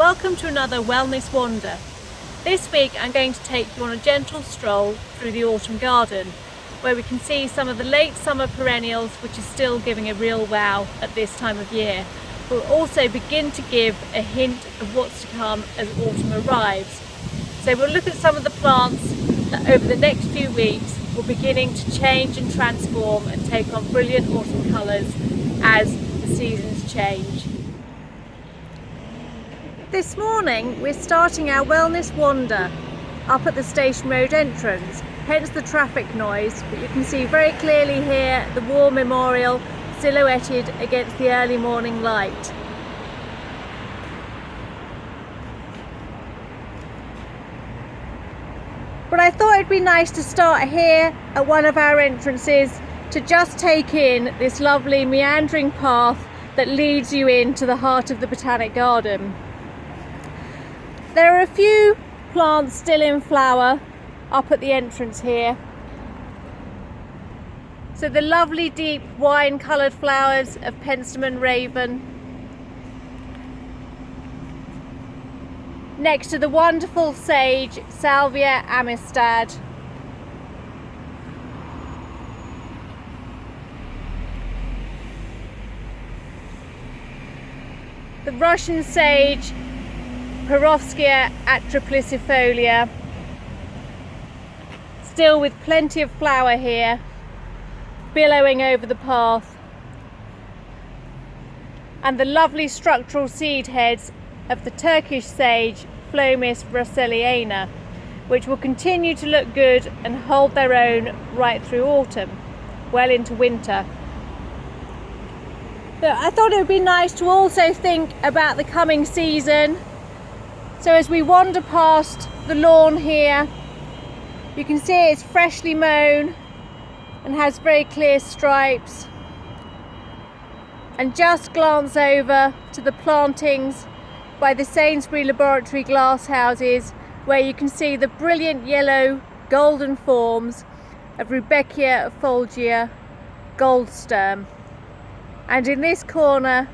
Welcome to another Wellness Wander. This week I'm going to take you on a gentle stroll through the autumn garden, where we can see some of the late summer perennials which are still giving a real wow at this time of year. We'll also begin to give a hint of what's to come as autumn arrives. So we'll look at some of the plants that over the next few weeks will beginning to change and transform and take on brilliant autumn colours as the seasons change. This morning we're starting our wellness wander up at the Station Road entrance, hence the traffic noise, but you can see very clearly here the war memorial silhouetted against the early morning light. But I thought it'd be nice to start here at one of our entrances to just take in this lovely meandering path that leads you into the heart of the Botanic Garden. There are a few plants still in flower up at the entrance here. So the lovely deep wine coloured flowers of PENSTEMON Raven, next to the wonderful sage Salvia amistad, the Russian sage Perovskia atriplycifolia, still with plenty of flower here, billowing over the path, and the lovely structural seed heads of the Turkish sage PHLOMIS RUSSELIANA, which will continue to look good and hold their own right through autumn, well into winter. But I thought it would be nice to also think about the coming season. So as we wander past the lawn here, you can see it's freshly mown and has very clear stripes. And just glance over to the plantings by the Sainsbury Laboratory glasshouses, where you can see the brilliant yellow golden forms of Rudbeckia effulgea goldsturm. And in this corner,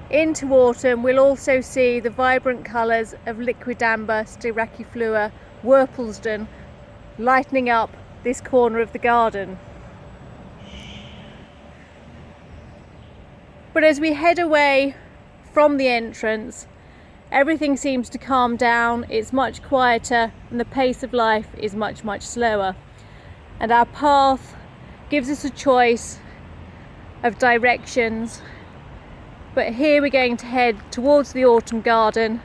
into autumn, we'll also see the vibrant colours of LIQUIDAMBAR, STYRACIFLUA, WORPLESDON lightening up this corner of the garden. But as we head away from the entrance, everything seems to calm down, it's much quieter, and the pace of life is much, much slower. And our path gives us a choice of directions. But here we're going to head towards the autumn garden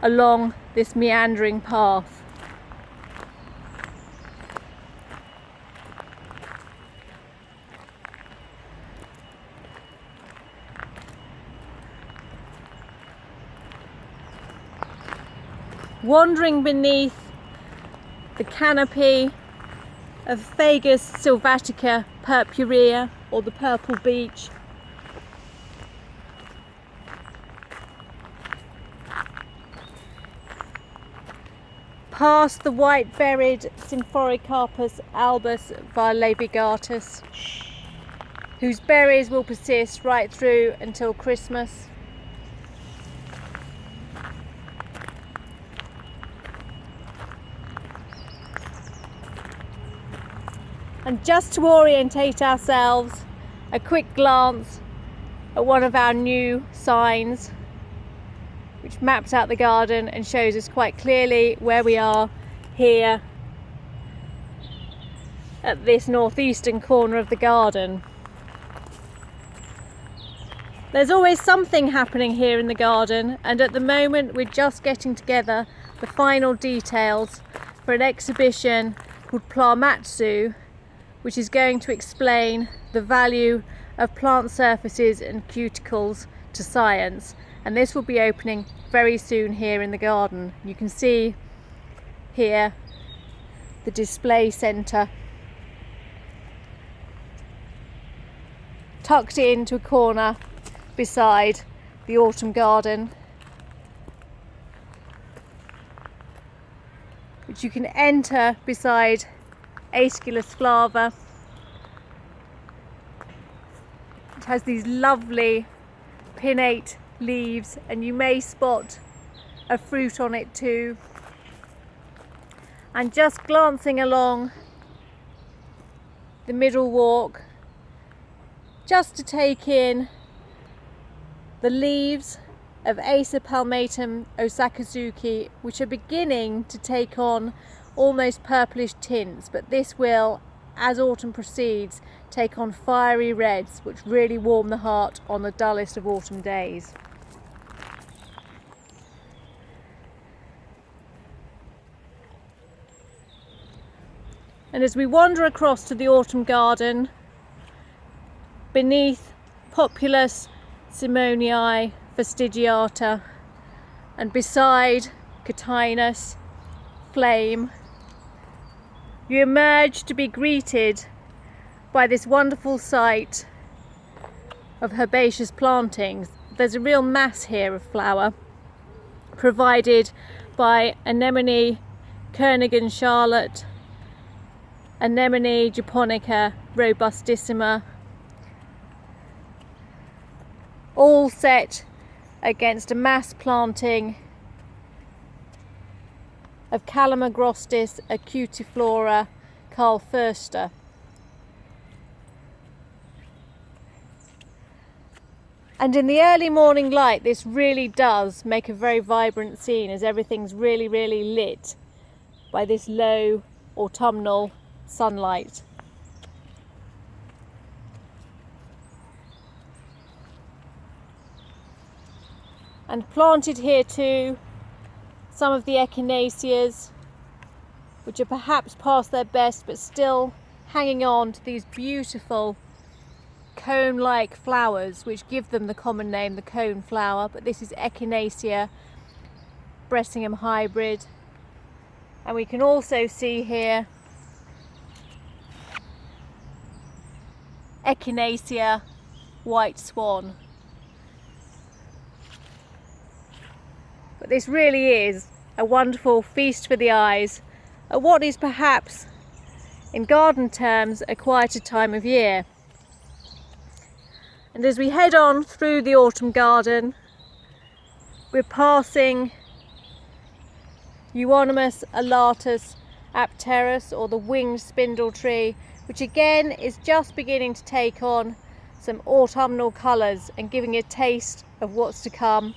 along this meandering path. Wandering beneath the canopy of FAGUS SYLVATICA PURPUREA, or the purple beech, past the white-berried SYMPHORICARPOS ALBUS via LAEVIGATUS, whose berries will persist right through until Christmas. And just to orientate ourselves, a quick glance at one of our new signs, which maps out the garden and shows us quite clearly where we are here at this northeastern corner of the garden. There's always something happening here in the garden, and at the moment we're just getting together the final details for an exhibition called PALMATUM, which is going to explain the value of plant surfaces and cuticles to science. And this will be opening very soon here in the garden. You can see here the display centre tucked into a corner beside the autumn garden, which you can enter beside AESCULUS FLAVA. It has these lovely pinnate leaves, and you may spot of fruit on it too. And just glancing along the middle walk, just to take in the leaves of ACER palmatum OSAKAZUKI, which are beginning to take on almost purplish tints, but this will, as autumn proceeds, take on fiery reds, which really warm the heart on the dullest of autumn days. And as we wander across to the autumn garden, beneath Populus Simonii fastigiata and beside COTINUS flame, you emerge to be greeted by this wonderful sight of herbaceous plantings. There's a real mass here of flower provided by anemone Kernighan Charlotte, anemone japonica robustissima, all set against a mass planting of Calamagrostis acutiflora Carl Förster. And in the early morning light, this really does make a very vibrant scene, as everything's really lit by this low autumnal sunlight. And planted here too, some of the echinaceas, which are perhaps past their best but still hanging on to these beautiful cone-like flowers, which give them the common name, the cone flower. But this is Echinacea Bressingham hybrid. And we can also see here Echinacea white swan. But this really is a wonderful feast for the eyes at what is perhaps, in garden terms, a quieter time of year. And as we head on through the autumn garden, we're passing Euonymus alatus apterus, or the winged spindle tree, which again is just beginning to take on some autumnal colours and giving a taste of what's to come.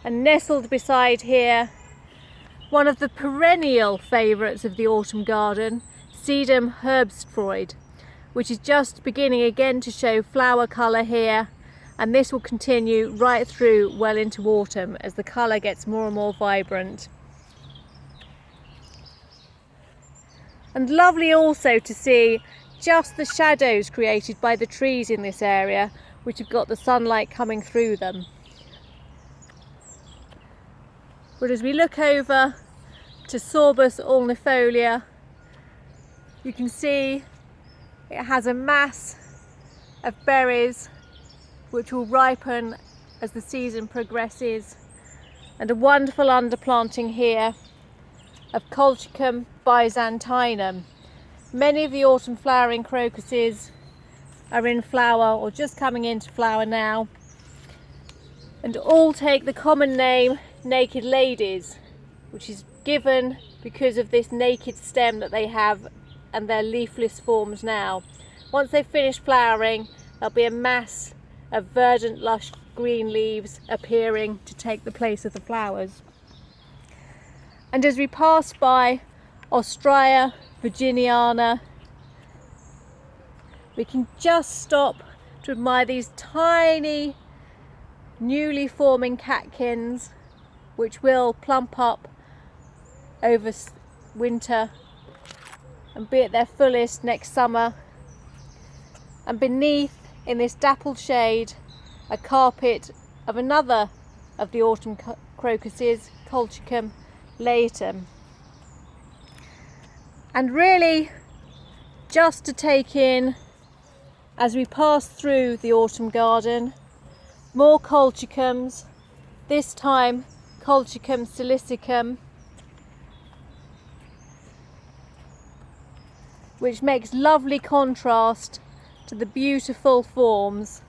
And nestled beside here, one of the perennial favourites of the autumn garden, Sedum herbstfreud, which is just beginning again to show flower colour here, and this will continue right through well into autumn as the colour gets more and more vibrant. And lovely also to see just the shadows created by the trees in this area, which have got the sunlight coming through them. But as we look over to Sorbus alnifolia, you can see it has a mass of berries which will ripen as the season progresses, and a wonderful underplanting here of Colchicum byzantinum. Many of the autumn flowering crocuses are in flower or just coming into flower now, and all take the common name naked ladies, which is given because of this naked stem that they have and their leafless forms now. Once they've finished flowering, there'll be a mass of verdant lush green leaves appearing to take the place of the flowers. And as we pass by Ostrea virginiana, we can just stop to admire these tiny newly forming catkins, which will plump up over winter and be at their fullest next summer. And beneath, in this dappled shade, a carpet of another of the autumn crocuses, Colchicum laetum. And really, just to take in, as we pass through the autumn garden, more colchicums, this time Colchicum silicicum, which makes lovely contrast to the beautiful forms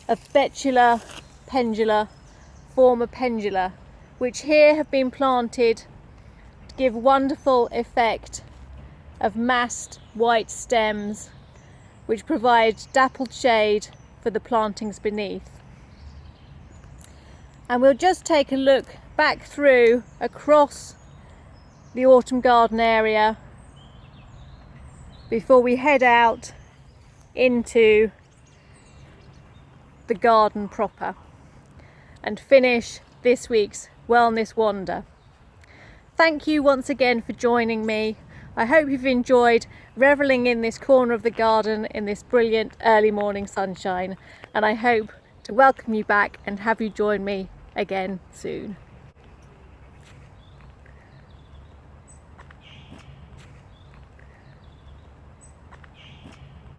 of Betula pendula form a pendula, which here have been planted to give wonderful effect of massed white stems which provide dappled shade for the plantings beneath. And we'll just take a look back through across the autumn garden area before we head out into the garden proper and finish this week's wellness wander. Thank you once again for joining me. I hope you've enjoyed revelling in this corner of the garden in this brilliant early morning sunshine, and I hope to welcome you back and have you join me again soon.